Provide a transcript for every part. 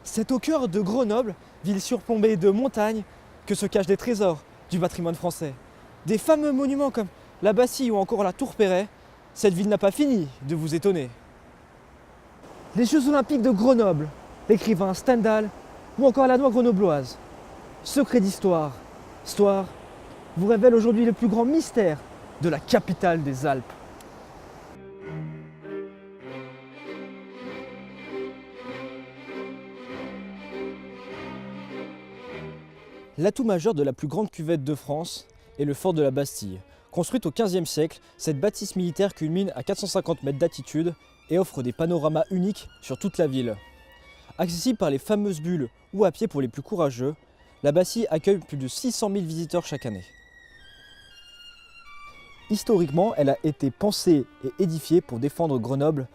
C'est au cœur de Grenoble, ville surplombée de montagnes, que se cachent des trésors du patrimoine français. Des fameux monuments comme la Bastille ou encore la Tour Perret, cette ville n'a pas fini de vous étonner. Les Jeux Olympiques de Grenoble, l'écrivain Stendhal ou encore la noix grenobloise. Secret d'histoire, histoire vous révèle aujourd'hui le plus grand mystère de la capitale des Alpes. L'atout majeur de la plus grande cuvette de France est le fort de la Bastille. Construite au XVe siècle, cette bâtisse militaire culmine à 450 mètres d'altitude et offre des panoramas uniques sur toute la ville. Accessible par les fameuses bulles ou à pied pour les plus courageux, la Bastille accueille plus de 600 000 visiteurs chaque année. Historiquement, elle a été pensée et édifiée pour défendre Grenoble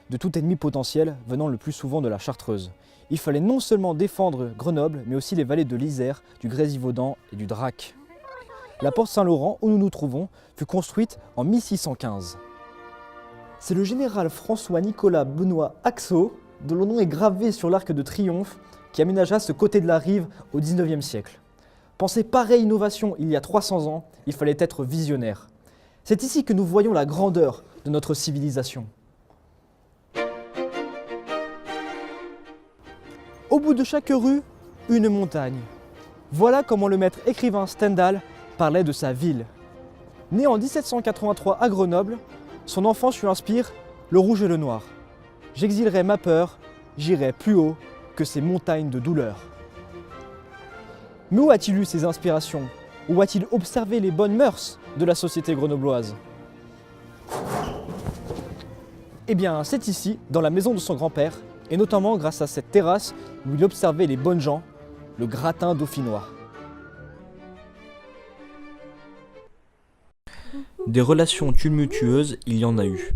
de tout ennemi potentiel venant le plus souvent de la Chartreuse. Il fallait non seulement défendre Grenoble, mais aussi les vallées de l'Isère, du Grésivaudan et du Drac. La porte Saint-Laurent, où nous nous trouvons, fut construite en 1615. C'est le général François-Nicolas Benoît Haxo, dont le nom est gravé sur l'arc de triomphe, qui aménagea ce côté de la rive au XIXe siècle. Penser pareille innovation il y a 300 ans, il fallait être visionnaire. C'est ici que nous voyons la grandeur de notre civilisation. Au bout de chaque rue, une montagne. Voilà comment le maître écrivain Stendhal parlait de sa ville. Né en 1783 à Grenoble, son enfance lui inspire le rouge et le noir. J'exilerai ma peur, j'irai plus haut que ces montagnes de douleur. Mais où a-t-il eu ses inspirations? Où a-t-il observé les bonnes mœurs de la société grenobloise? Eh bien, c'est ici, dans la maison de son grand-père, et notamment grâce à cette terrasse où il observait les bonnes gens, le gratin dauphinois. Des relations tumultueuses, il y en a eu,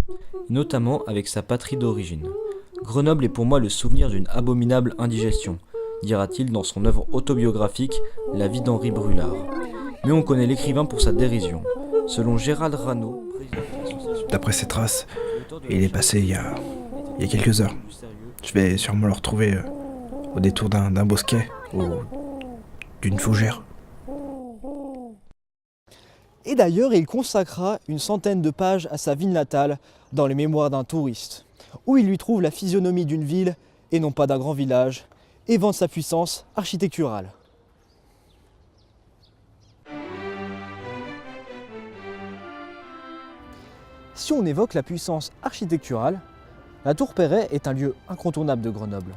notamment avec sa patrie d'origine. Grenoble est pour moi le souvenir d'une abominable indigestion, dira-t-il dans son œuvre autobiographique La vie d'Henri Brulard. Mais on connaît l'écrivain pour sa dérision. Selon Gérald Rano, D'après ses traces, il est passé il y a quelques heures. Je vais sûrement le retrouver au détour d'un bosquet ou d'une fougère. Et d'ailleurs, il consacra une centaine de pages à sa ville natale dans les mémoires d'un touriste, où il lui trouve la physionomie d'une ville et non pas d'un grand village, et vante sa puissance architecturale. Si on évoque la puissance architecturale, la Tour Perret est un lieu incontournable de Grenoble.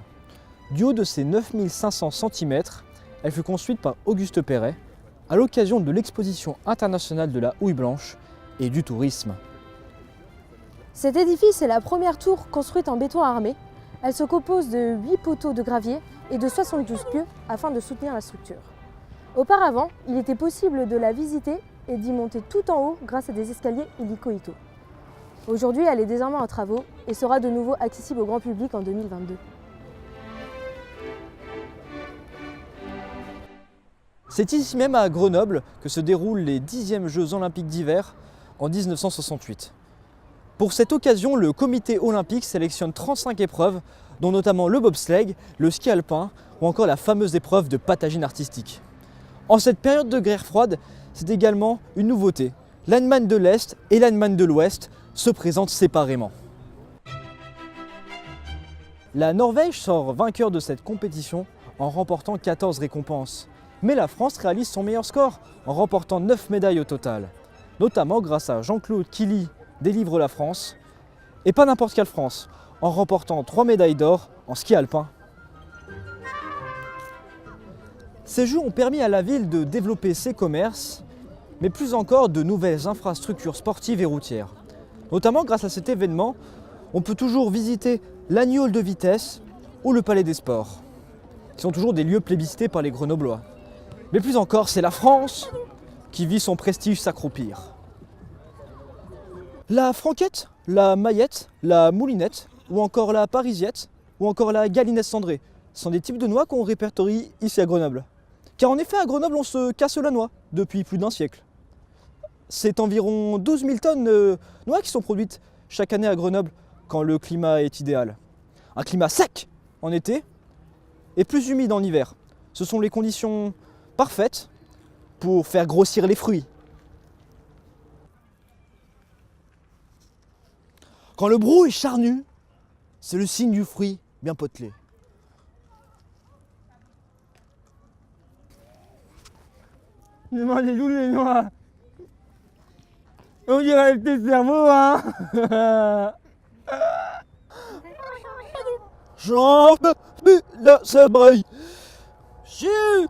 Du haut de ses 9500 cm, elle fut construite par Auguste Perret à l'occasion de l'exposition internationale de la houille blanche et du tourisme. Cet édifice est la première tour construite en béton armé. Elle se compose de 8 poteaux de gravier et de 72 pieux afin de soutenir la structure. Auparavant, il était possible de la visiter et d'y monter tout en haut grâce à des escaliers hélico-ito. Aujourd'hui, elle est désormais en travaux et sera de nouveau accessible au grand public en 2022. C'est ici même à Grenoble que se déroulent les 10e Jeux olympiques d'hiver en 1968. Pour cette occasion, le comité olympique sélectionne 35 épreuves, dont notamment le bobsleigh, le ski alpin ou encore la fameuse épreuve de patagine artistique. En cette période de guerre froide, c'est également une nouveauté. L'Allemagne de l'Est et l'Allemagne de l'Ouest se présentent séparément. La Norvège sort vainqueur de cette compétition en remportant 14 récompenses. Mais la France réalise son meilleur score en remportant 9 médailles au total, notamment grâce à Jean-Claude Killy délivre la France, et pas n'importe quelle France, en remportant 3 médailles d'or en ski alpin. Ces Jeux ont permis à la ville de développer ses commerces, mais plus encore de nouvelles infrastructures sportives et routières. Notamment grâce à cet événement, on peut toujours visiter l'Agneau de vitesse ou le Palais des Sports, qui sont toujours des lieux plébiscités par les Grenoblois. Mais plus encore, c'est la France qui vit son prestige s'accroupir. La Franquette, la Maillette, la Moulinette, ou encore la Parisiette, ou encore la Galinette cendrée, sont des types de noix qu'on répertorie ici à Grenoble. Car en effet, à Grenoble, on se casse la noix depuis plus d'un siècle. C'est environ 12 000 tonnes de noix qui sont produites chaque année à Grenoble quand le climat est idéal. Un climat sec en été et plus humide en hiver. Ce sont les conditions parfaites pour faire grossir les fruits. Quand le brou est charnu, c'est le signe du fruit bien potelé. J'ai mangé tous les noix. On dirait le petit cerveau, hein. J'en peux plus de ce bruit. Chut!